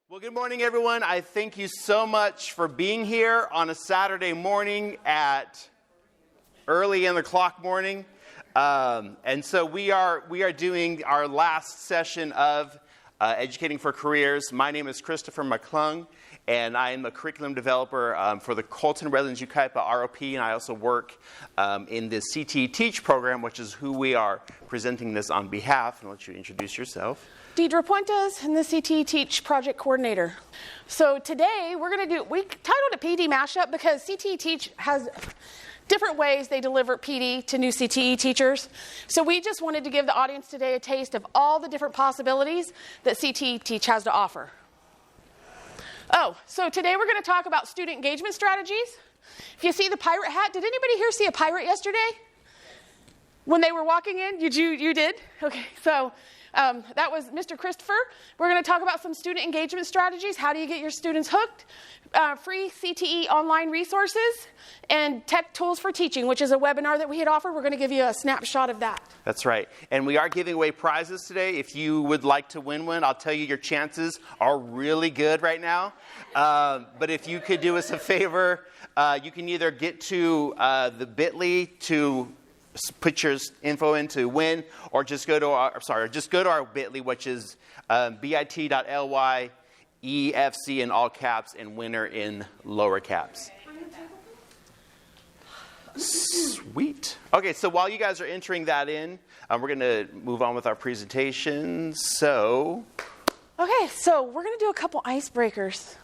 Well, good morning, everyone. I thank you so much for being here on a Saturday morning at early in the clock morning. And so we are doing our last session of Educating for Careers. My name is Christopher McClung, and I am the curriculum developer for the Colton Redlands Yucaipa ROP, and I also work in the CTE TEACH program, which is who we are presenting this on behalf. And I'll let you introduce yourself. Deidre Puentes, and the CTE TEACH project coordinator. we titled it PD Mashup because CTE TEACH has different ways they deliver PD to new CTE teachers. So we just wanted to give the audience today a taste of all the different possibilities that CTE TEACH has to offer. So today we're going to talk about student engagement strategies. If you see the pirate hat, did anybody here see a pirate yesterday? When they were walking in? You did? Okay, so that was Mr. Christopher. We're going to talk about some student engagement strategies. How do you get your students hooked? Free CTE Online resources and tech tools for teaching, which is a webinar that we had offered. We're going to give you a snapshot of that. That's right. And we are giving away prizes today. If you would like to win one, I'll tell you your chances are really good right now. But if you could do us a favor, you can either get to the bit.ly to put your info in to win, or just go to our bit.ly, which is bit.ly EFC in all caps and winner in lower caps. Sweet. Okay, so while you guys are entering that in, we're going to move on with our presentation. So we're going to do a couple icebreakers.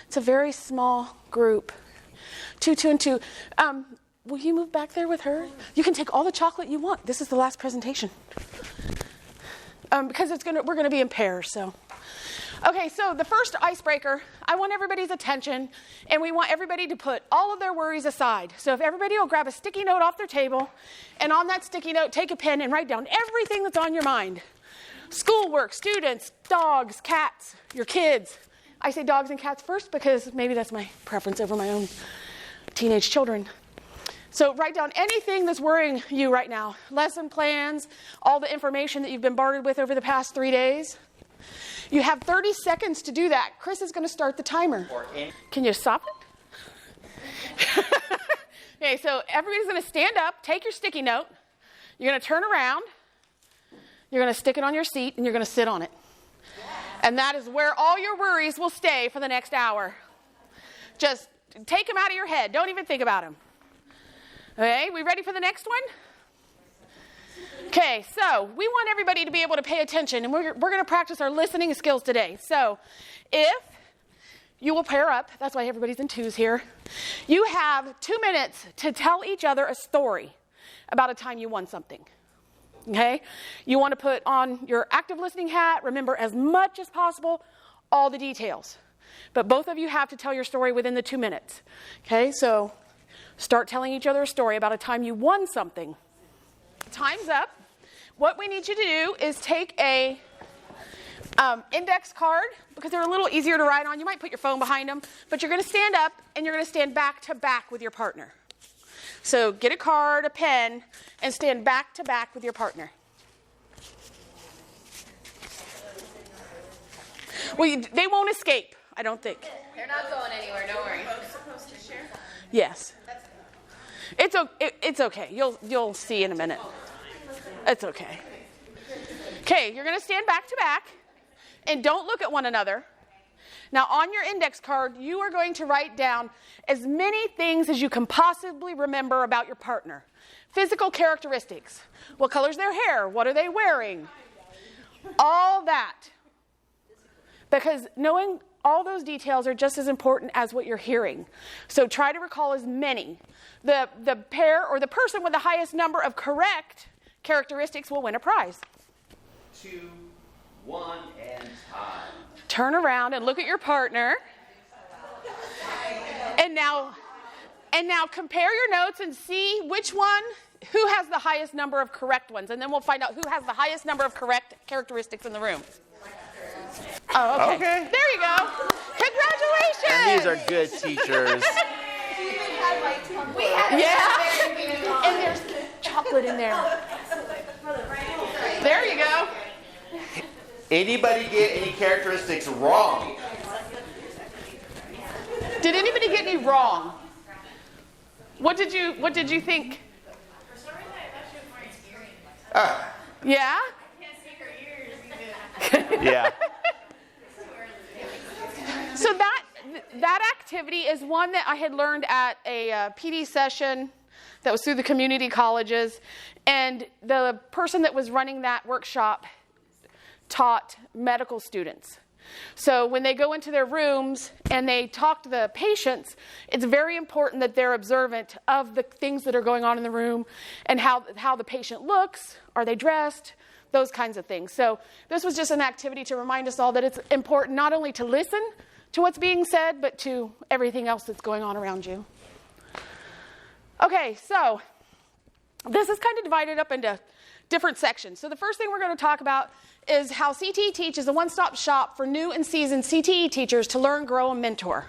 It's a very small group, 2, 2, and 2. Will you move back there with her? You can take all the chocolate you want. This is the last presentation. Because we're going to be in pairs. So the first icebreaker, I want everybody's attention, and we want everybody to put all of their worries aside. So if everybody will grab a sticky note off their table, and on that sticky note, take a pen and write down everything that's on your mind. Schoolwork, students, dogs, cats, your kids. I say dogs and cats first because maybe that's my preference over my own teenage children. So write down anything that's worrying you right now. Lesson plans, all the information that you've been bombarded with over the past 3 days. You have 30 seconds to do that. Chris is going to start the timer. Can you stop it? Okay, so everybody's going to stand up, take your sticky note. You're going to turn around. You're going to stick it on your seat, and you're going to sit on it. And that is where all your worries will stay for the next hour. Just take them out of your head. Don't even think about them. Okay, we ready for the next one? Okay, so we want everybody to be able to pay attention, and we're going to practice our listening skills today. So if you will pair up, that's why everybody's in twos here. You have 2 minutes to tell each other a story about a time you won something. Okay, you want to put on your active listening hat, remember as much as possible all the details. But both of you have to tell your story within the 2 minutes. Okay, so start telling each other a story about a time you won something. Time's up. What we need you to do is take a index card, because they're a little easier to write on. You might put your phone behind them, but you're going to stand up and you're going to stand back to back with your partner. So get a card, a pen, and stand back to back with your partner. Well, they won't escape, I don't think. They're not going anywhere, don't worry. Are both supposed to share? Yes. It's okay. You'll see in a minute. It's okay. Okay, you're going to stand back to back, and don't look at one another. Now, on your index card, you are going to write down as many things as you can possibly remember about your partner. Physical characteristics. What color's their hair? What are they wearing? All that. Because knowing all those details are just as important as what you're hearing. So try to recall as many. The pair or the person with the highest number of correct characteristics will win a prize. 2, 1, and time. Turn around and look at your partner. And now compare your notes and see who has the highest number of correct ones. And then we'll find out who has the highest number of correct characteristics in the room. Oh, okay. There you go. Congratulations. And these are good teachers. And there's chocolate in there. There you go. Anybody get any characteristics wrong? Did anybody get any wrong? What did you think? For some reason, I thought she was more experienced. Yeah? I can't see her ears even. Yeah. So that activity is one that I had learned at a PD session that was through the community colleges, and the person that was running that workshop taught medical students. So when they go into their rooms and they talk to the patients, it's very important that they're observant of the things that are going on in the room and how the patient looks, are they dressed, those kinds of things. So this was just an activity to remind us all that it's important not only to listen to what's being said, but to everything else that's going on around you. Okay, so this is kind of divided up into different sections. So the first thing we're going to talk about is how CTE Teach is a one-stop shop for new and seasoned CTE teachers to learn, grow, and mentor.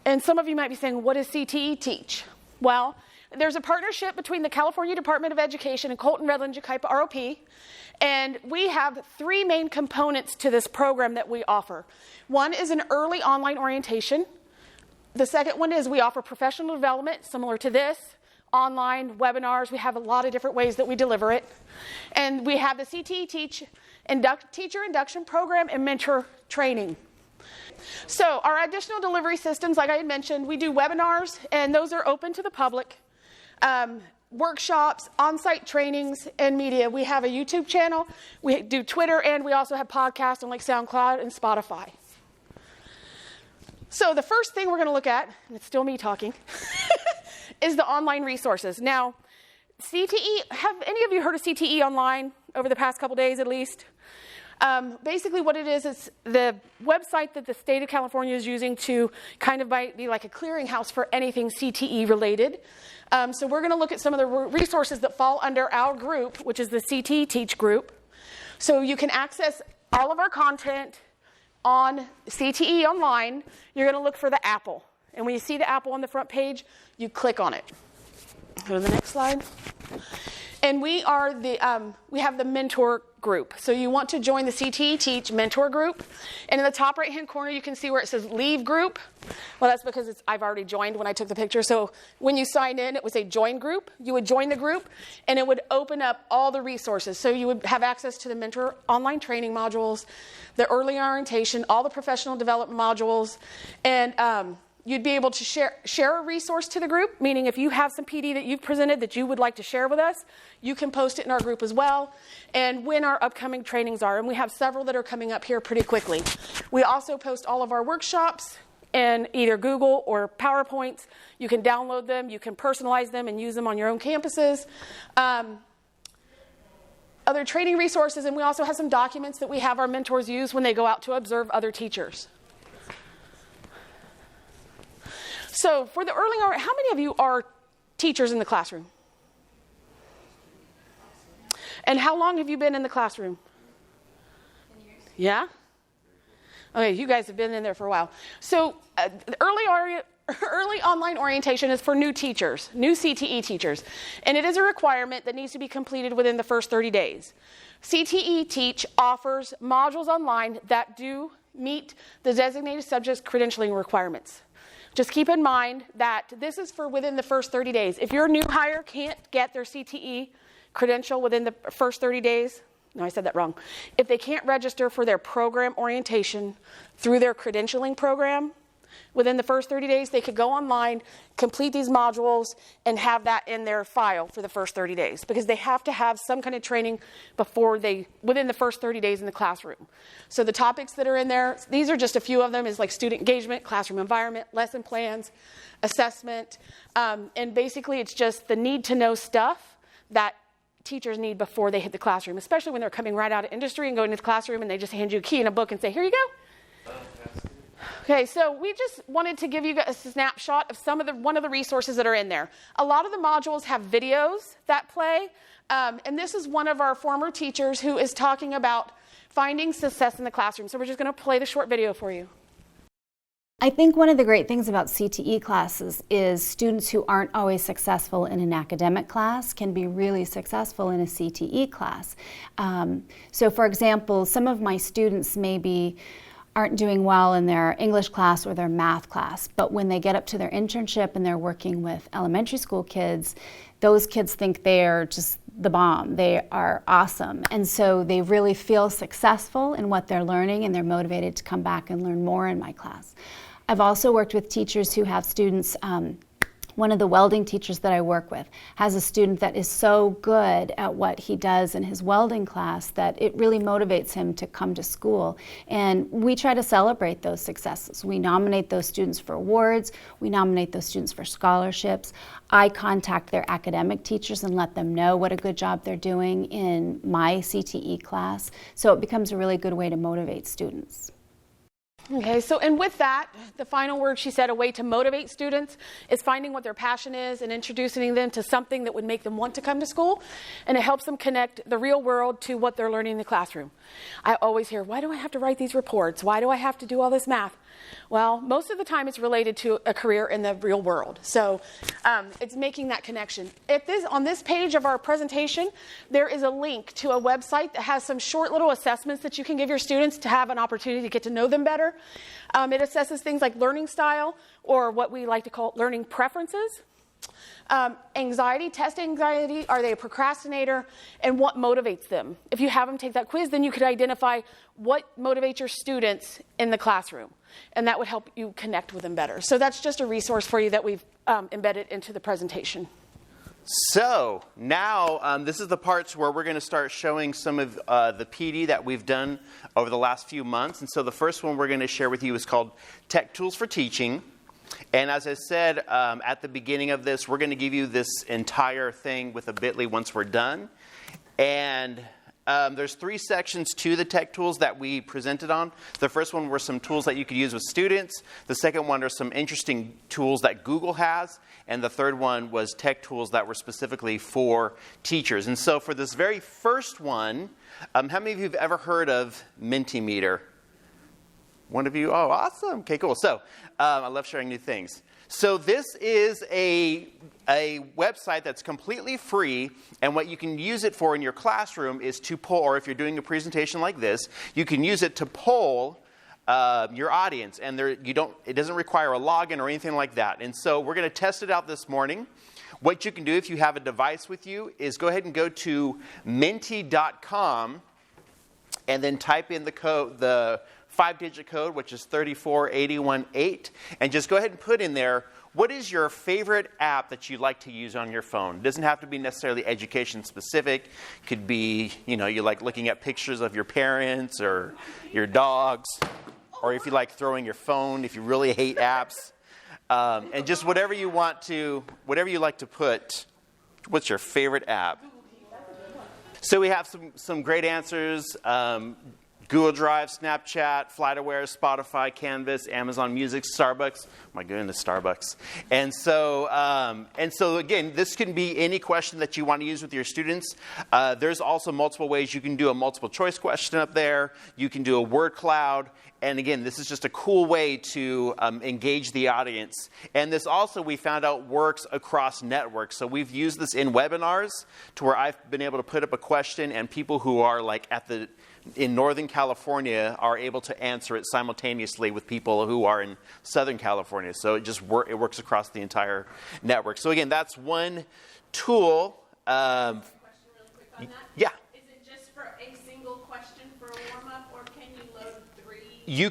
And some of you might be saying, what is CTE Teach? Well, there's a partnership between the California Department of Education and Colton Redland Jacaipa ROP, and we have three main components to this program that we offer. One is an early online orientation. The second one is we offer professional development, similar to this, online, webinars. We have a lot of different ways that we deliver it. And we have the CTE Teach Teacher Induction Program and Mentor Training. So our additional delivery systems, like I had mentioned, we do webinars, and those are open to the public. Workshops, on-site trainings, and media. We have a YouTube channel, we do Twitter, and we also have podcasts on like SoundCloud and Spotify. So the first thing we're going to look at, and it's still me talking, is the online resources. Now, CTE, have any of you heard of CTE Online over the past couple days at least? Basically what it is the website that the state of California is using to kind of be like a clearinghouse for anything CTE related. So we're going to look at some of the resources that fall under our group, which is the CTE Teach group. So you can access all of our content on CTE Online. You're going to look for the apple. And when you see the apple on the front page, you click on it. Go to the next slide. And we have the mentor group. So you want to join the CTE Teach mentor group. And in the top right-hand corner, you can see where it says Leave Group. Well, that's because I've already joined when I took the picture. So when you sign in, it would say Join Group. You would join the group, and it would open up all the resources. So you would have access to the mentor online training modules, the early orientation, all the professional development modules, and you'd be able to share a resource to the group, meaning if you have some PD that you've presented that you would like to share with us, you can post it in our group as well, and when our upcoming trainings are, and we have several that are coming up here pretty quickly. We also post all of our workshops in either Google or PowerPoints. You can download them, you can personalize them and use them on your own campuses. Other training resources, and we also have some documents that we have our mentors use when they go out to observe other teachers. So for the early hour, how many of you are teachers in the classroom? And how long have you been in the classroom? 10 years. Yeah? Okay, you guys have been in there for a while. So early online orientation is for new teachers, new CTE teachers. And it is a requirement that needs to be completed within the first 30 days. CTE Teach offers modules online that do meet the designated subjects credentialing requirements. Just keep in mind that this is for within the first 30 days. If your new hire can't get their CTE credential within the first 30 days, no, I said that wrong. If they can't register for their program orientation through their credentialing program within the first 30 days, they could go online, complete these modules, and have that in their file for the first 30 days because they have to have some kind of training within the first 30 days in the classroom. So the topics that are in there, these are just a few of them, is like student engagement, classroom environment, lesson plans, assessment, and basically it's just the need to know stuff that teachers need before they hit the classroom, especially when they're coming right out of industry and going to the classroom and they just hand you a key and a book and say, here you go. Okay, so we just wanted to give you a snapshot of one of the resources that are in there. A lot of the modules have videos that play, and this is one of our former teachers who is talking about finding success in the classroom. So we're just going to play the short video for you. I think one of the great things about CTE classes is students who aren't always successful in an academic class can be really successful in a CTE class. So for example, some of my students maybe aren't doing well in their English class or their math class, but when they get up to their internship and they're working with elementary school kids, those kids think they're just the bomb. They are awesome. And so they really feel successful in what they're learning, and they're motivated to come back and learn more in my class. I've also worked with teachers who have students. One of the welding teachers that I work with has a student that is so good at what he does in his welding class that it really motivates him to come to school. And we try to celebrate those successes. We nominate those students for awards. We nominate those students for scholarships. I contact their academic teachers and let them know what a good job they're doing in my CTE class. So it becomes a really good way to motivate students. Okay, so and with that, the final word she said, a way to motivate students is finding what their passion is and introducing them to something that would make them want to come to school, and it helps them connect the real world to what they're learning in the classroom. I always hear, why do I have to write these reports? Why do I have to do all this math? Well, most of the time it's related to a career in the real world. So it's making that connection. On this page of our presentation, there is a link to a website that has some short little assessments that you can give your students to have an opportunity to get to know them better. It assesses things like learning style, or what we like to call learning preferences. Anxiety, test anxiety, are they a procrastinator, and what motivates them? If you have them take that quiz, then you could identify what motivates your students in the classroom, and that would help you connect with them better. So that's just a resource for you that we've embedded into the presentation. So now this is the parts where we're going to start showing some of the PD that we've done over the last few months. And so the first one we're going to share with you is called Tech Tools for Teaching. And as I said at the beginning of this, we're going to give you this entire thing with a bit.ly once we're done. And there's 3 sections to the tech tools that we presented on. The first one were some tools that you could use with students. The second one are some interesting tools that Google has. And the third one was tech tools that were specifically for teachers. And so for this very first one, how many of you have ever heard of Mentimeter? One of you? Oh, awesome. Okay, cool. So I love sharing new things. So this is a website that's completely free, and what you can use it for in your classroom is to poll, or if you're doing a presentation like this, you can use it to poll your audience, and it doesn't require a login or anything like that. And so we're going to test it out this morning. What you can do if you have a device with you is go ahead and go to menti.com and then type in the code, the 5-digit code, which is 34818, and just go ahead and put in there, what is your favorite app that you like to use on your phone? It doesn't have to be necessarily education specific. It could be, you like looking at pictures of your parents or your dogs, or if you like throwing your phone, if you really hate apps, and just whatever you like to put. What's your favorite app? So we have some great answers. Google Drive, Snapchat, FlightAware, Spotify, Canvas, Amazon Music, Starbucks. Oh my goodness, Starbucks. And so again, this can be any question that you want to use with your students. There's also multiple ways you can do a multiple choice question up there. You can do a word cloud. And again, this is just a cool way to engage the audience. And this also, we found out, works across networks. So we've used this in webinars to where I've been able to put up a question, and people who are like in Northern California are able to answer it simultaneously with people who are in Southern California. So it works across the entire network. So again, that's one tool. Question really quick on that. Yeah. Is it just for a single question for a warm-up, or can you load 3? You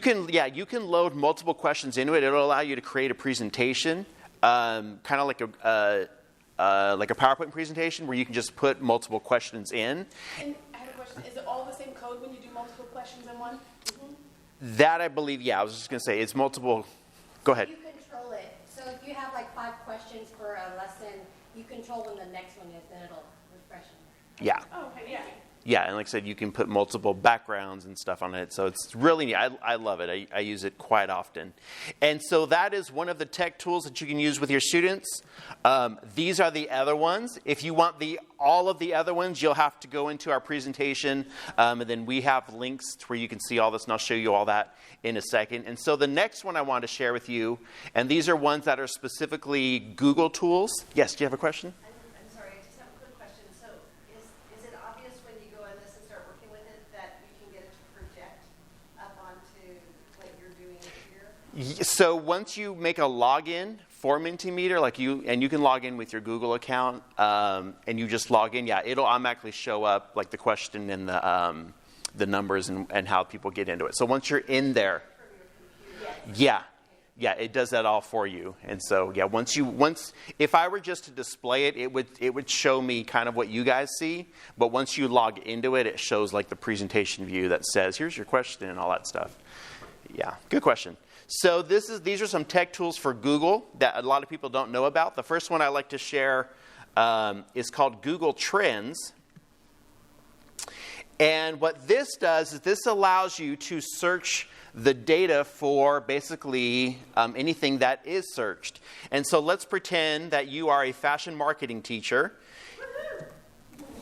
can load multiple questions into it. It'll allow you to create a presentation, kind of like a PowerPoint presentation where you can just put multiple questions in. And I have a question. Is it all the same code when you do multiple questions in one? Mm-hmm. That I believe, yeah. I was just going to say it's multiple. Go ahead. You control it. So if you have like 5 questions for a lesson, you control when the next one is, then it'll refresh them. Yeah. Oh, okay, yeah. Yeah, and like I said, you can put multiple backgrounds and stuff on it. So it's really neat. I love it. I use it quite often. And so that is one of the tech tools that you can use with your students. These are the other ones. If you want all of the other ones, you'll have to go into our presentation. And then we have links to where you can see all this, and I'll show you all that in a second. And so the next one I want to share with you, and these are ones that are specifically Google tools. Yes, do you have a question? I'm sorry, I just have a quick question. So is it obvious when you go in this and start working with it that you can get it to project up onto, So once you make a login for Mentimeter, you can log in with your Google account, and you just log in, it'll automatically show up like the question and the numbers and how people get into it. So once you're in there, it does that all for you. And so once if I were just to display it, it would show me kind of what you guys see. But once you log into it, it shows like the presentation view that says, here's your question and all that stuff. Yeah, good question. So these are some tech tools for Google that a lot of people don't know about. The first one I like to share is called Google Trends. And what this does is this allows you to search the data for basically anything that is searched. And so let's pretend that you are a fashion marketing teacher.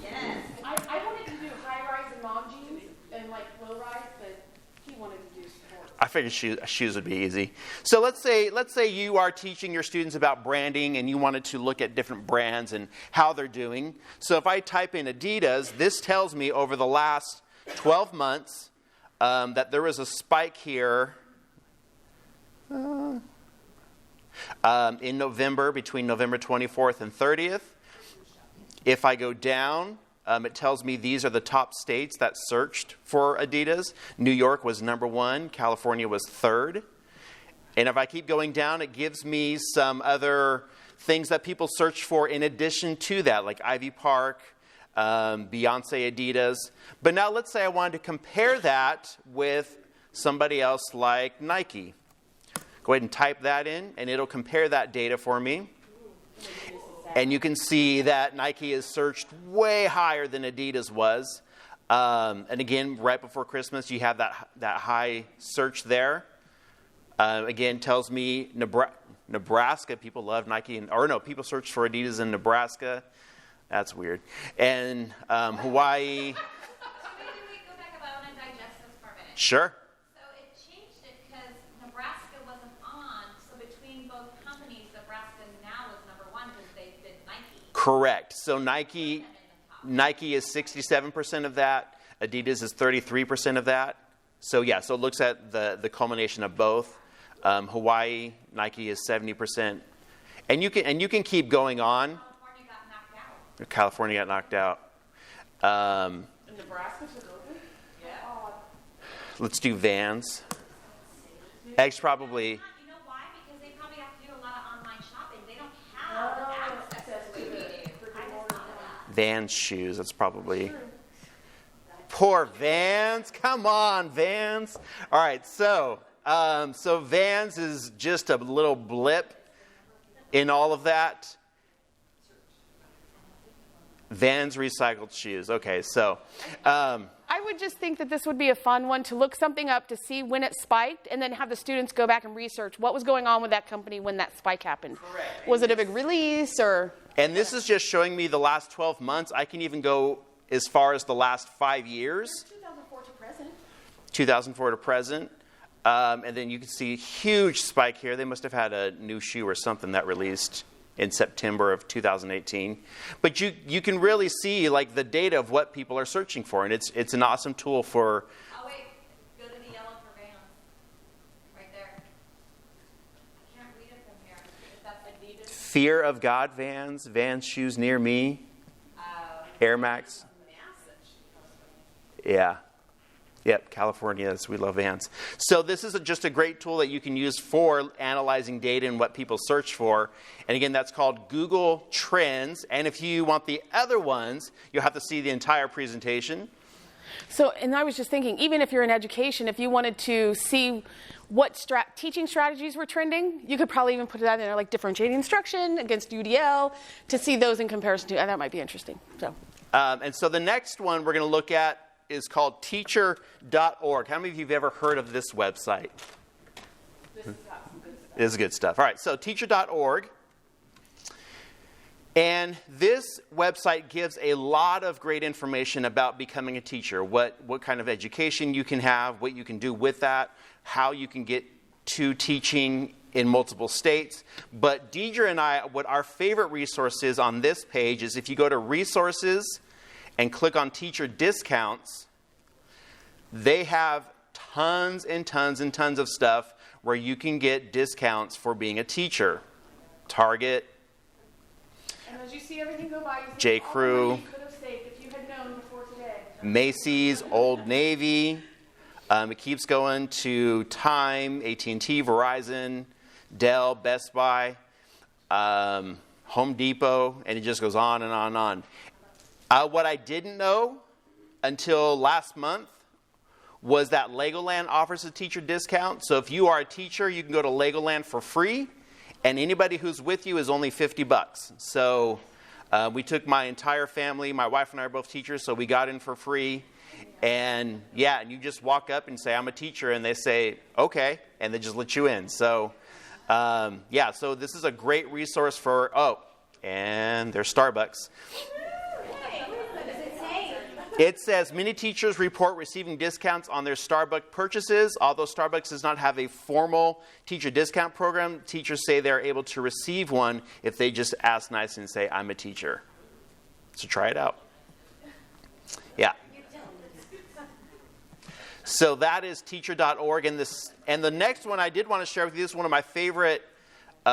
Yes. I wanted to do high-rise and mom jeans and like low-rise, but he wanted to do sports. I figured shoes would be easy. So let's say you are teaching your students about branding and you wanted to look at different brands and how they're doing. So if I type in Adidas, this tells me over the last 12 months that there was a spike here in November, between November 24th and 30th. If I go down, it tells me these are the top states that searched for Adidas. New York was number 1. California was 3rd. And if I keep going down, it gives me some other things that people search for in addition to that, like Ivy Park, Beyonce, Adidas. But now let's say I wanted to compare that with somebody else like Nike. Go ahead and type that in, and it'll compare that data for me. And you can see that Nike is searched way higher than Adidas was. And again, right before Christmas, you have that high search there. Again, tells me Nebraska, people love Nike. People search for Adidas in Nebraska. That's weird. And Hawaii. Wait, go back. I want to digest this for a minute. Sure. So it changed it because Nebraska wasn't on. So between both companies, Nebraska now is number 1 because they did Nike. Correct. So Nike is 67% of that. Adidas is 33% of that. So so it looks at the culmination of both. Hawaii, Nike is 70%. And you can keep going on. California got knocked out. Nebraska took over? Yeah. Let's do Vans. Eggs probably. You know why? Because they probably have to do a lot of online shopping. They don't have access to it. Vans shoes. That's probably. Poor Vans. Come on, Vans. All right. So Vans is just a little blip in all of that. Vans recycled shoes. Okay, so. I would just think that this would be a fun one to look something up to see when it spiked and then have the students go back and research what was going on with that company when that spike happened. Correct. Was it a big release or? And this is just showing me the last 12 months. I can even go as far as the last 5 years. 2004 to present. 2004 to present. And then you can see a huge spike here. They must have had a new shoe or something that released in September of 2018. But you can really see like the data of what people are searching for. And it's an awesome tool for... Oh, wait. Go to the yellow for Vans. Right there. I can't read it from here. Is that Adidas? Fear of God Vans shoes near me. Air Max. Yeah. Yep, California, we love Vans. So this is just a great tool that you can use for analyzing data and what people search for. And again, that's called Google Trends. And if you want the other ones, you'll have to see the entire presentation. So, and I was just thinking, even if you're in education, if you wanted to see what teaching strategies were trending, you could probably even put that in there, like differentiating instruction against UDL, to see those in comparison to, and that might be interesting. So, and so the next one we're going to look at is called teacher.org. How many of you have ever heard of this website? This is good stuff. All right, so teacher.org. And this website gives a lot of great information about becoming a teacher, what kind of education you can have, what you can do with that, how you can get to teaching in multiple states. But Deidre and I, what our favorite resource is on this page is if you go to resources and click on teacher discounts, they have tons and tons and tons of stuff where you can get discounts for being a teacher. Target, And as you see everything go by, you see J. all the Crew, money you could have saved if you had known before today. Macy's, Old Navy. It keeps going to Time, AT&T, Verizon, Dell, Best Buy, Home Depot, and it just goes on and on and on. What I didn't know until last month was that Legoland offers a teacher discount. So if you are a teacher, you can go to Legoland for free, and anybody who's with you is only $50. So we took my entire family. My wife and I are both teachers, so we got in for free. And yeah, and you just walk up and say, I'm a teacher, and they say, okay, and they just let you in. So yeah, so this is a great resource for, and there's Starbucks. It says many teachers report receiving discounts on their Starbucks purchases. Although Starbucks does not have a formal teacher discount program, teachers say they're able to receive one if they just ask nicely and say, I'm a teacher. So try it out. Yeah. So that is teacher.org. And the next one I did want to share with you, this is one of my favorite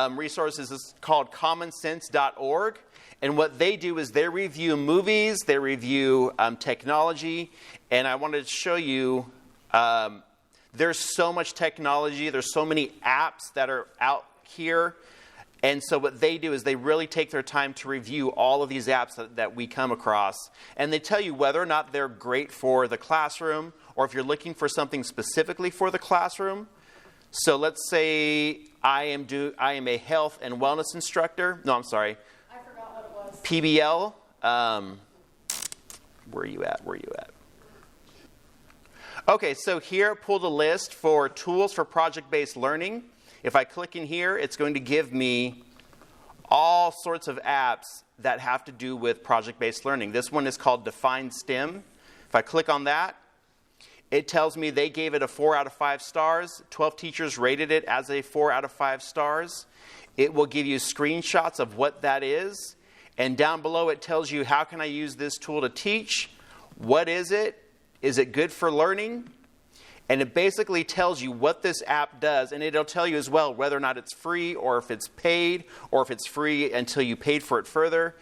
resources. It's called commonsense.org. And what they do is they review movies, they review technology, and I wanted to show you there's so much technology, there's so many apps that are out here, and so what they do is they really take their time to review all of these apps that we come across, and they tell you whether or not they're great for the classroom, or if you're looking for something specifically for the classroom. So let's say I am a health and wellness instructor. No, I'm sorry. PBL, where are you at? Okay, so here, pulled a list for tools for project-based learning. If I click in here, it's going to give me all sorts of apps that have to do with project-based learning. This one is called Define STEM. If I click on that, it tells me they gave it a 4 out of 5 stars. 12 teachers rated it as a 4 out of 5 stars. It will give you screenshots of what that is. And down below it tells you, how can I use this tool to teach? What is it? Is it good for learning? And it basically tells you what this app does. And it'll tell you as well whether or not it's free, or if it's paid, or if it's free until you paid for it further.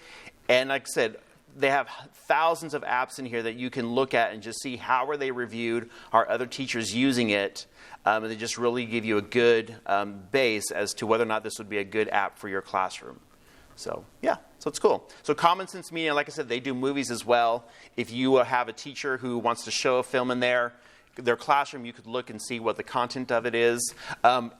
And like I said, they have thousands of apps in here that you can look at and just see how are they reviewed, are other teachers using it. And they just really give you a good base as to whether or not this would be a good app for your classroom. So, yeah, so it's cool. So Common Sense Media, like I said, they do movies as well. If you have a teacher who wants to show a film in their classroom, you could look and see what the content of it is.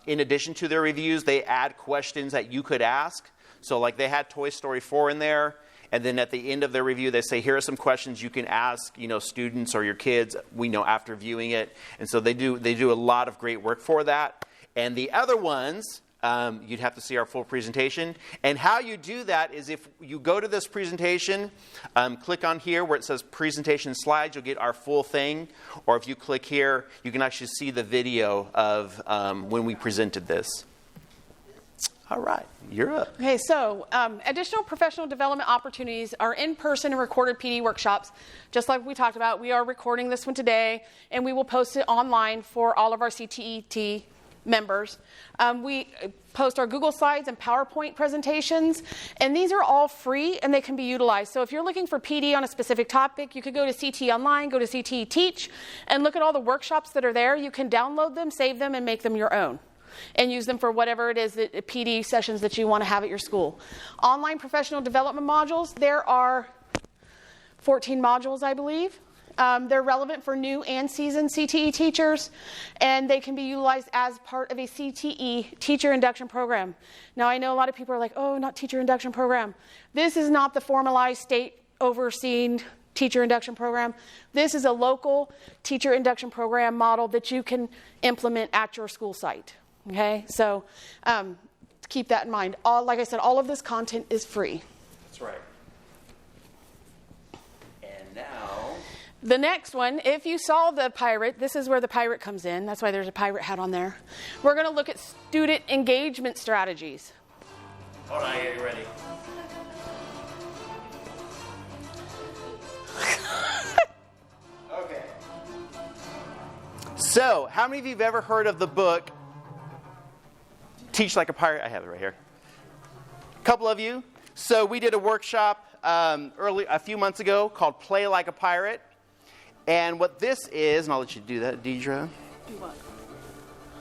In addition to their reviews, they add questions that you could ask. So like they had Toy Story 4 in there, and then at the end of their review, they say, here are some questions you can ask, students or your kids, after viewing it. And so they do a lot of great work for that. And the other ones, you'd have to see our full presentation. And how you do that is if you go to this presentation, click on here where it says presentation slides, you'll get our full thing. Or if you click here, you can actually see the video of when we presented this. All right, you're up. Okay, so additional professional development opportunities are in-person and recorded PD workshops. Just like we talked about, we are recording this one today, and we will post it online for all of our CTE members. We post our Google Slides and PowerPoint presentations, and these are all free and they can be utilized. So if you're looking for PD on a specific topic, you could go to CTE Online, go to CTE TEACH, and look at all the workshops that are there. You can download them, save them, and make them your own, and use them for whatever it is, that PD sessions that you want to have at your school. Online professional development modules, there are 14 modules, I believe. They're relevant for new and seasoned CTE teachers, and they can be utilized as part of a CTE teacher induction program. Now, I know a lot of people are like, oh, not teacher induction program. This is not the formalized state overseen teacher induction program. This is a local teacher induction program model that you can implement at your school site. Okay, so keep that in mind. Like I said, all of this content is free. That's right. And now, the next one, if you saw the pirate, this is where the pirate comes in. That's why there's a pirate hat on there. We're going to look at student engagement strategies. Hold on, are you ready? Okay. So, how many of you have ever heard of the book Teach Like a Pirate. I have it right here. A couple of you. So we did a workshop a few months ago called Play Like a Pirate. And what this is, and I'll let you do that, Deidre. Do what?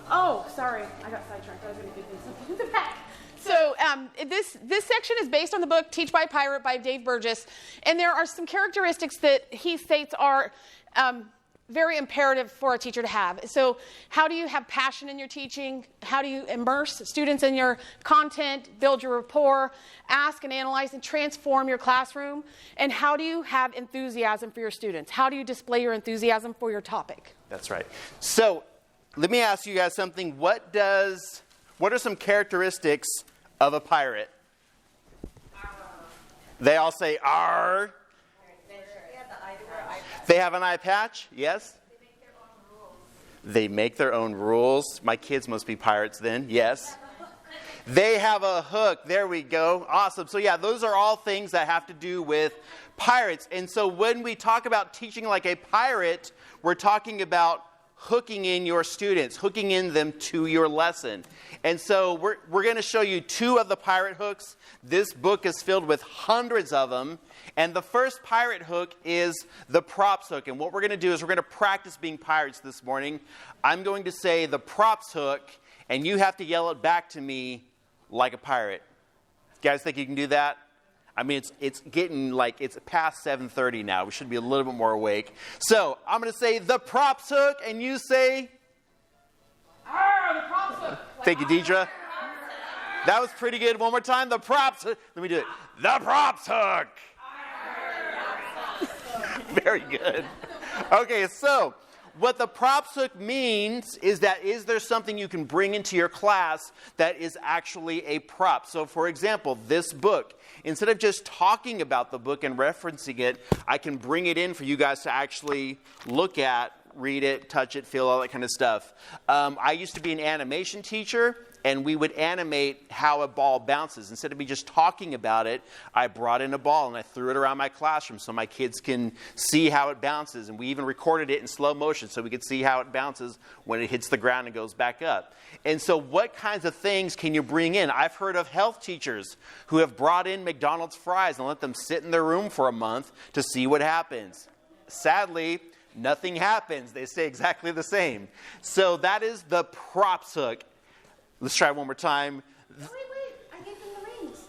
Oh, sorry. I got sidetracked. I was going to give you something in the back. So this section is based on the book Teach by Pirate by Dave Burgess. And there are some characteristics that he states are very imperative for a teacher to have. So how do you have passion in your teaching? How do you immerse students in your content, build your rapport, ask and analyze and transform your classroom? And how do you have enthusiasm for your students? How do you display your enthusiasm for your topic? That's right. So let me ask you guys something. What are some characteristics of a pirate? They all say "arr." They have an eye patch, yes? They make their own rules. My kids must be pirates then, yes. They have a hook. There we go. Awesome. So yeah, those are all things that have to do with pirates. And so when we talk about teaching like a pirate, we're talking about hooking in your students, hooking in them to your lesson. And so we're going to show you 2 of the pirate hooks. This book is filled with hundreds of them. And the first pirate hook is the props hook. And what we're going to do is we're going to practice being pirates this morning. I'm going to say the props hook, and you have to yell it back to me like a pirate. You guys think you can do that? I mean, it's getting like, it's past 7:30 now. We should be a little bit more awake. So I'm going to say the props hook, and you say... The props hook. Thank you, Deidre. That was pretty good. One more time. The props hook. Let me do it. The props hook. Very good. Okay, so what the props hook means is that is there something you can bring into your class that is actually a prop? So for example, this book, instead of just talking about the book and referencing it, I can bring it in for you guys to actually look at, read it, touch it, feel all that kind of stuff. I used to be an animation teacher, and we would animate how a ball bounces. Instead of me just talking about it, I brought in a ball and I threw it around my classroom so my kids can see how it bounces. And we even recorded it in slow motion so we could see how it bounces when it hits the ground and goes back up. And so what kinds of things can you bring in? I've heard of health teachers who have brought in McDonald's fries and let them sit in their room for a month to see what happens. Sadly, nothing happens. They stay exactly the same. So that is the props hook. Let's try it one more time. Wait. I gave them the rings.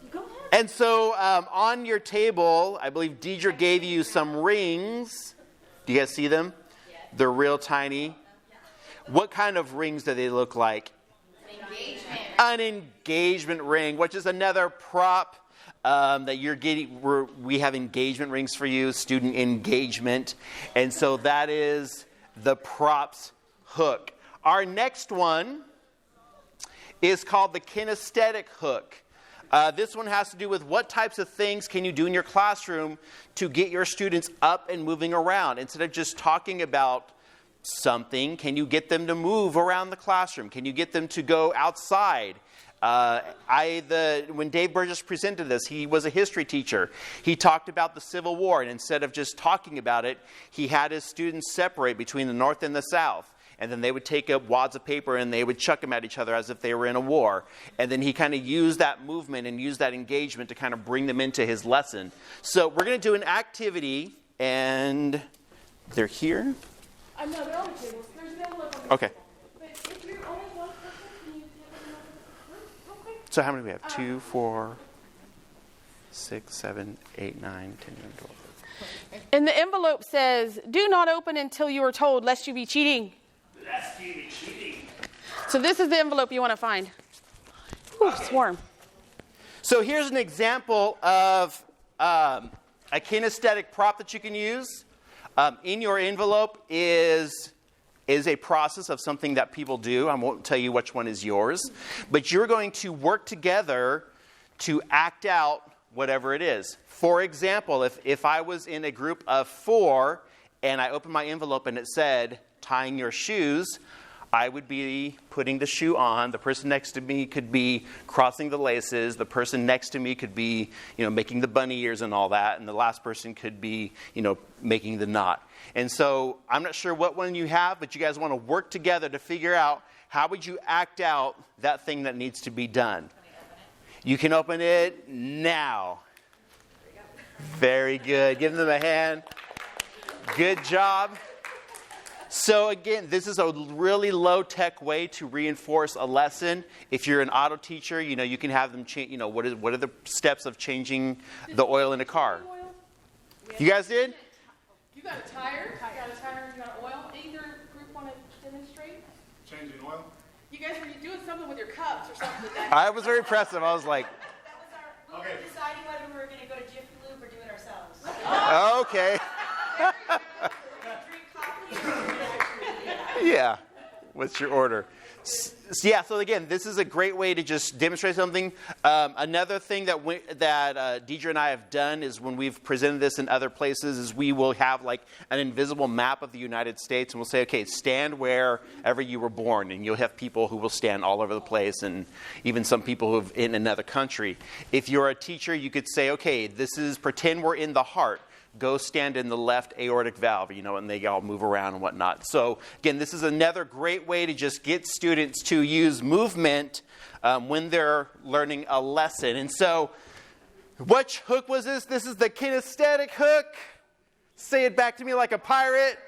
Go ahead. And so on your table, I believe Deidre gave you some rings. Do you guys see them? Yes. They're real tiny. What kind of rings do they look like? An engagement ring, which is another prop that you're getting. We have engagement rings for you, student engagement. And so that is the props hook. Our next one is called the kinesthetic hook. This one has to do with what types of things can you do in your classroom to get your students up and moving around. Instead of just talking about something, can you get them to move around the classroom? Can you get them to go outside? When Dave Burgess presented this, he was a history teacher. He talked about the Civil War, and instead of just talking about it, he had his students separate between the North and the South. And then they would take up wads of paper and they would chuck them at each other as if they were in a war. And then he kind of used that movement and used that engagement to kind of bring them into his lesson. So we're going to do an activity, and they're here. No, they're on the table. There's an envelope on the Okay. table. But if you're only one person, can you have them real quick? So how many do we have? 2, 4, 6, 7, 8, 9, 10, 11, 12. And the envelope says, "Do not open until you are told, lest you be cheating." Lest you be cheating. So this is the envelope you want to find. Ooh, swarm. So here's an example of a kinesthetic prop that you can use. In your envelope is a process of something that people do. I won't tell you which one is yours. But you're going to work together to act out whatever it is. For example, if I was in a group of 4 and I opened my envelope and it said, tying your shoes, I would be putting the shoe on. The person next to me could be crossing the laces. The person next to me could be, making the bunny ears and all that. And the last person could be, making the knot. And so I'm not sure what one you have, but you guys want to work together to figure out how would you act out that thing that needs to be done. You can open it now. Very good. Give them a hand. Good job. So again, this is a really low-tech way to reinforce a lesson. If you're an auto teacher, you can have them change. What are the steps of changing the oil in a car? You guys did? You got a tire. You got a tire. You got oil. Either group want to demonstrate? Changing oil? You guys were doing something with your cups or something. I was very impressive. I was like, We were deciding whether we were going to go to Jiffy Lube or do it ourselves. okay. Drink coffee. Yeah. What's your order? So again, this is a great way to just demonstrate something. Another thing that Deidre and I have done is when we've presented this in other places is we will have like an invisible map of the United States and we'll say, okay, stand wherever you were born. And you'll have people who will stand all over the place and even some people who are in another country. If you're a teacher, you could say, okay, pretend we're in the heart. Go stand in the left aortic valve, and they all move around and whatnot. So, again, this is another great way to just get students to use movement when they're learning a lesson. And so, which hook was this? This is the kinesthetic hook. Say it back to me like a pirate.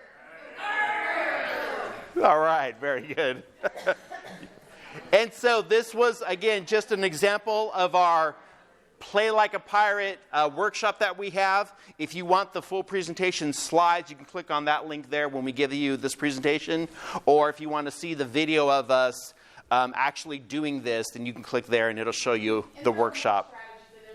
All right, very good. And so, this was, again, just an example of our Play Like a Pirate workshop that we have. If you want the full presentation slides, you can click on that link there when we give you this presentation. Or if you want to see the video of us actually doing this, then you can click there and it'll show you the workshop.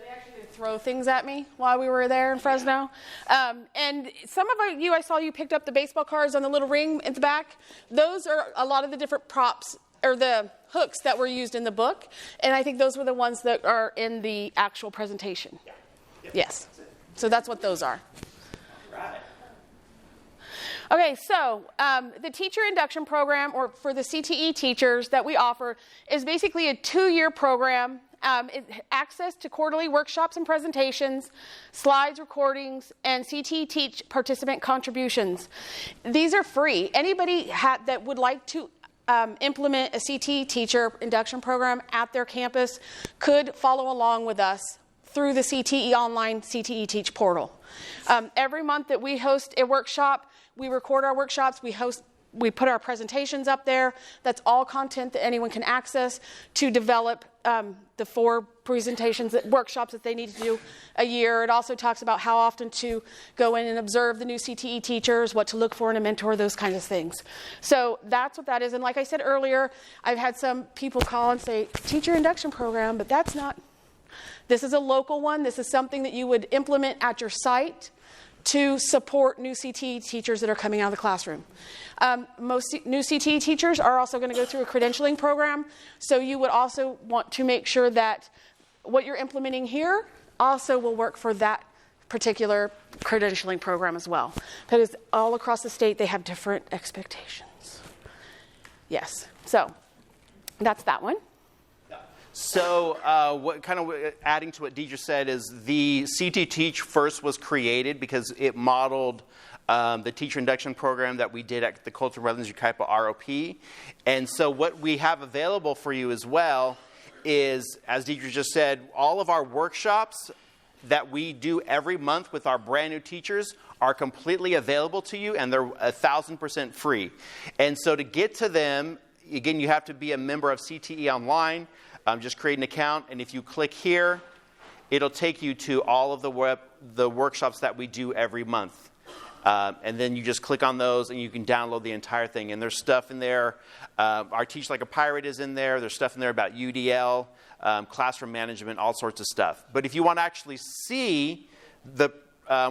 They actually throw things at me while we were there in Fresno. And some of you, I saw you picked up the baseball cards on the little ring at the back. Those are a lot of the different props or the hooks that were used in the book. And I think those were the ones that are in the actual presentation. Yeah. Yep. Yes. So that's what those are. Right. Okay, so the teacher induction program, or for the CTE teachers that we offer, is basically a 2-year program. Access to quarterly workshops and presentations, slides, recordings, and CTE Teach participant contributions. These are free. Anybody that would like to implement a CTE teacher induction program at their campus could follow along with us through the CTE Online CTE Teach portal. Every month that we host a workshop, we record our workshops, we put our presentations up there. That's all content that anyone can access to develop the 4 workshops that they need to do a year. It also talks about how often to go in and observe the new CTE teachers, what to look for in a mentor, those kinds of things. So that's what that is. And like I said earlier, I've had some people call and say, teacher induction program, but that's not. This is a local one. This is something that you would implement at your site to support new CTE teachers that are coming out of the classroom. Most new CTE teachers are also going to go through a credentialing program, so you would also want to make sure that what you're implementing here also will work for that particular credentialing program as well. Because all across the state, they have different expectations. Yes, so that's that one. So adding to what Deidre said is the CTE Teach first was created because it modeled the teacher induction program that we did at the Cultural Brothers Ukaipa ROP. And so what we have available for you as well is, as Deidre just said, all of our workshops that we do every month with our brand new teachers are completely available to you, and they're 1,000% free. And so to get to them, again, you have to be a member of CTE Online. Just create an account, and if you click here, it'll take you to all of the workshops that we do every month. And then you just click on those, and you can download the entire thing. And there's stuff in there. Our Teach Like a Pirate is in there. There's stuff in there about UDL, classroom management, all sorts of stuff. But if you want to actually see the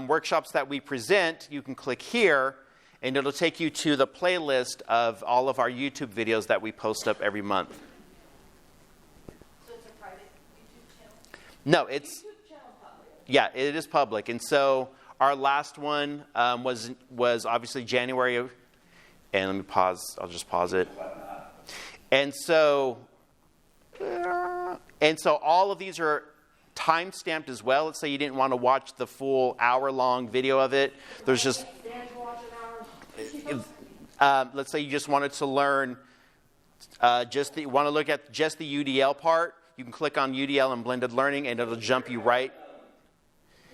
workshops that we present, you can click here, and it'll take you to the playlist of all of our YouTube videos that we post up every month. No, it's yeah, it is public, and so our last one was obviously January. And let me pause. I'll just pause it. And so all of these are time-stamped as well. Let's say you didn't want to watch the full hour-long video of it. There's just, let's say you just wanted to learn, want to look at just the UDL part. You can click on UDL and blended learning, and it'll jump you right.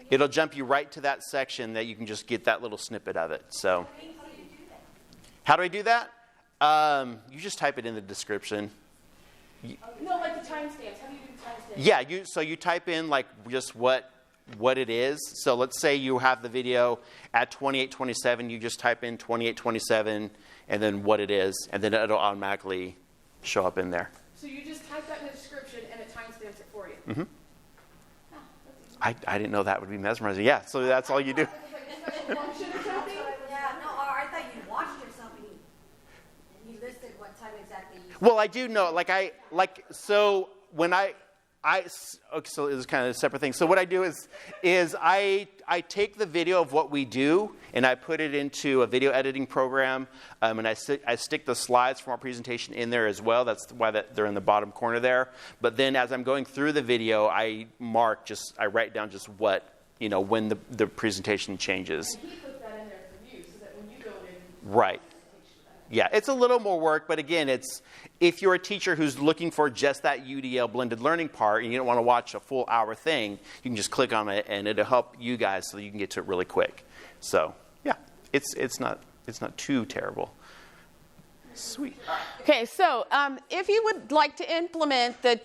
It'll jump you right to that section that you can just get that little snippet of it. So, how do I do that? You just type it in the description. No, like the timestamps. How do you do the timestamps? Yeah, so you type in like just what it is. So let's say you have the video at 28:27. You just type in 28:27 and then what it is, and then it'll automatically show up in there. So you just type that in the description and it timestamps it for you. Mm-hmm. I didn't know that would be mesmerizing. Yeah, so that's all you do. Yeah, no, or I thought you watched or something. And you listed what time exactly you... Well, I do know, so when so it's kind of a separate thing. So what I do is I take the video of what we do and I put it into a video editing program, and I stick the slides from our presentation in there as well. That's why they're in the bottom corner there. But then as I'm going through the video, I write down just what, when the presentation changes. And he puts that in there for you so that when you go in... Right. Yeah, it's a little more work, but again, if you're a teacher who's looking for just that UDL blended learning part and you don't want to watch a full hour thing, you can just click on it and it'll help you guys so you can get to it really quick. So, yeah, it's not too terrible. Sweet. Okay, so if you would like to implement the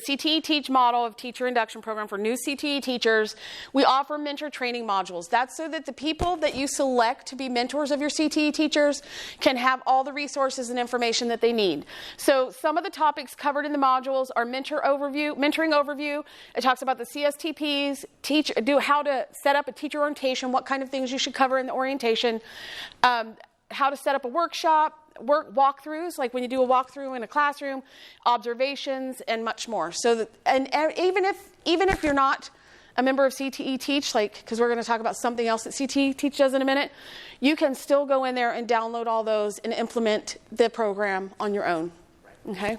CTE TEACH model of teacher induction program for new CTE teachers, we offer mentor training modules. That's so that the people that you select to be mentors of your CTE teachers can have all the resources and information that they need. So some of the topics covered in the modules are mentoring overview. It talks about the CSTPs, how to set up a teacher orientation, what kind of things you should cover in the orientation, how to set up a workshop, walkthroughs, like when you do a walkthrough in a classroom, observations, and much more. So, even if you're not a member of CTE TEACH, because we're going to talk about something else that CTE TEACH does in a minute, you can still go in there and download all those and implement the program on your own. Okay.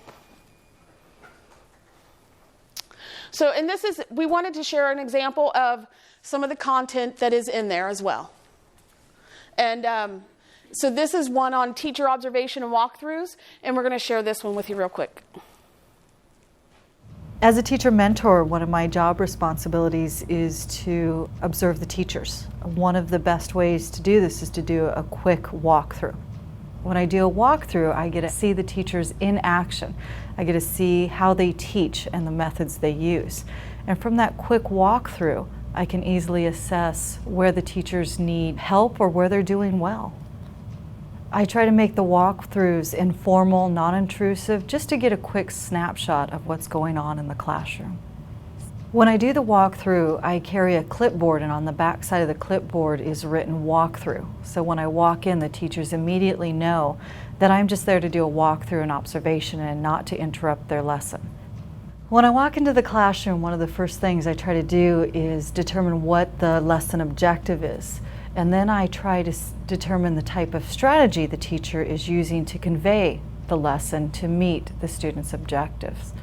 So, and we wanted to share an example of some of the content that is in there as well. And so this is one on teacher observation and walkthroughs, and we're going to share this one with you real quick. As a teacher mentor, one of my job responsibilities is to observe the teachers. One of the best ways to do this is to do a quick walkthrough. When I do a walkthrough, I get to see the teachers in action. I get to see how they teach and the methods they use. And from that quick walkthrough, I can easily assess where the teachers need help or where they're doing well. I try to make the walkthroughs informal, non-intrusive, just to get a quick snapshot of what's going on in the classroom. When I do the walkthrough, I carry a clipboard, and on the back side of the clipboard is written walkthrough. So when I walk in, the teachers immediately know that I'm just there to do a walkthrough and observation and not to interrupt their lesson. When I walk into the classroom, one of the first things I try to do is determine what the lesson objective is. And then I try to determine the type of strategy the teacher is using to convey the lesson to meet the students' objectives.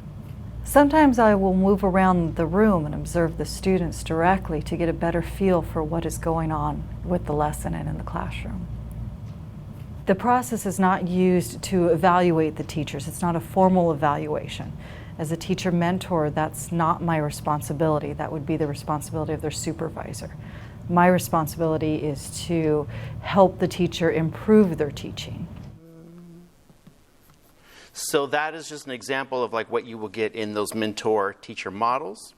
Sometimes I will move around the room and observe the students directly to get a better feel for what is going on with the lesson and in the classroom. The process is not used to evaluate the teachers. It's not a formal evaluation. As a teacher mentor, that's not my responsibility. That would be the responsibility of their supervisor. My responsibility is to help the teacher improve their teaching. So that is just an example of what you will get in those mentor teacher models.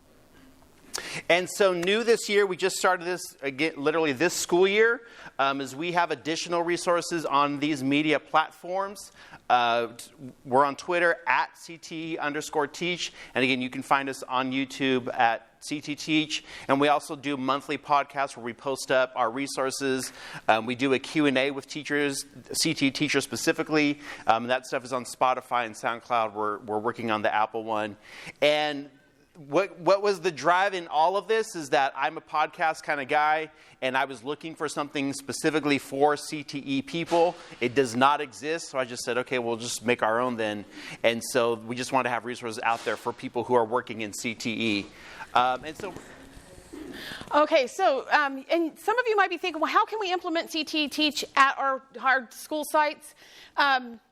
And so new this year, we just started this again, literally this school year, is we have additional resources on these media platforms. We're on Twitter at CTE_Teach. And again, you can find us on YouTube at CTE TEACH. And we also do monthly podcasts where we post up our resources. We do a Q&A with teachers, CTE teachers specifically. That stuff is on Spotify and SoundCloud. We're working on the Apple one. And what was the drive in all of this is that I'm a podcast kind of guy, and I was looking for something specifically for CTE people. It does not exist, so I just said, okay, we'll just make our own then. And so we just want to have resources out there for people who are working in CTE. Okay, so, and some of you might be thinking, well, how can we implement CTE Teach at our school sites?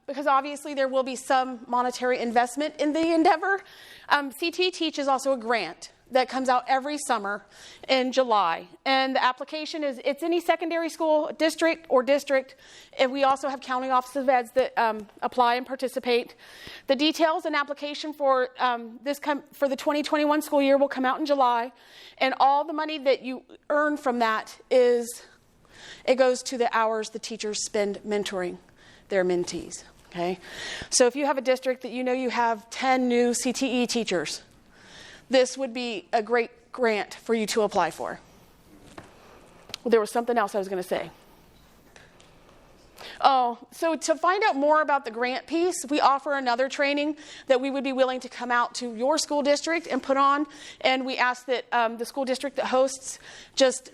Because obviously there will be some monetary investment in the endeavor. CTE Teach is also a grant that comes out every summer in July. And the application is, it's any secondary school district, and we also have county office of eds that apply and participate. The details and application for for the 2021 school year will come out in July, and all the money that you earn from that it goes to the hours the teachers spend mentoring their mentees. Okay, so if you have a district that you know you have 10 new CTE teachers, this would be a great grant for you to apply for. Well, there was something else I was going to say. Oh, so to find out more about the grant piece, we offer another training that we would be willing to come out to your school district and put on. And we ask that the school district that hosts just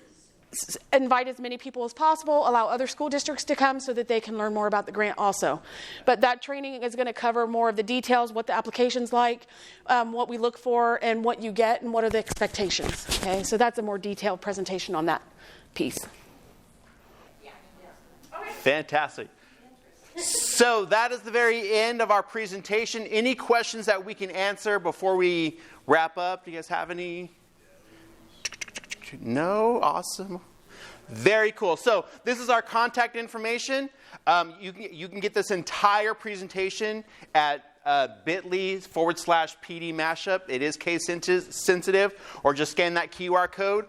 invite as many people as possible, allow other school districts to come so that they can learn more about the grant also. But that training is going to cover more of the details, what the application's like, what we look for, and what you get, and what are the expectations. Okay, so that's a more detailed presentation on that piece. Fantastic. So that is the very end of our presentation. Any questions that we can answer before we wrap up? Do you guys have any? No? Awesome. Very cool. So this is our contact information. You can get this entire presentation at bit.ly/PD mashup. It is case sensitive, or just scan that QR code.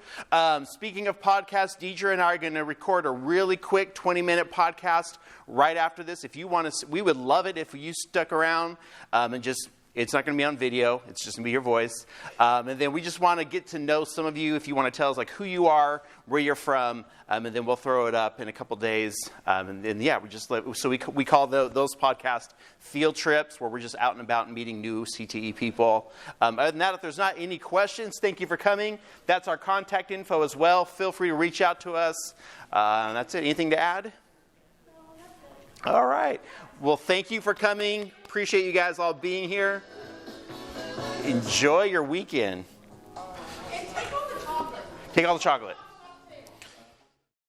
Speaking of podcasts, Deidre and I are going to record a really quick 20-minute podcast right after this. If you want to, we would love it if you stuck around and just. It's not going to be on video. It's just going to be your voice. And then we just want to get to know some of you. If you want to tell us like who you are, where you're from, and then we'll throw it up in a couple days. And then, yeah, we call those podcasts field trips, where we're just out and about and meeting new CTE people. Other than that, if there's not any questions, thank you for coming. That's our contact info as well. Feel free to reach out to us. That's it. Anything to add? All right. Well, thank you for coming. Appreciate you guys all being here. Enjoy your weekend. And take all the chocolate. Take all the chocolate.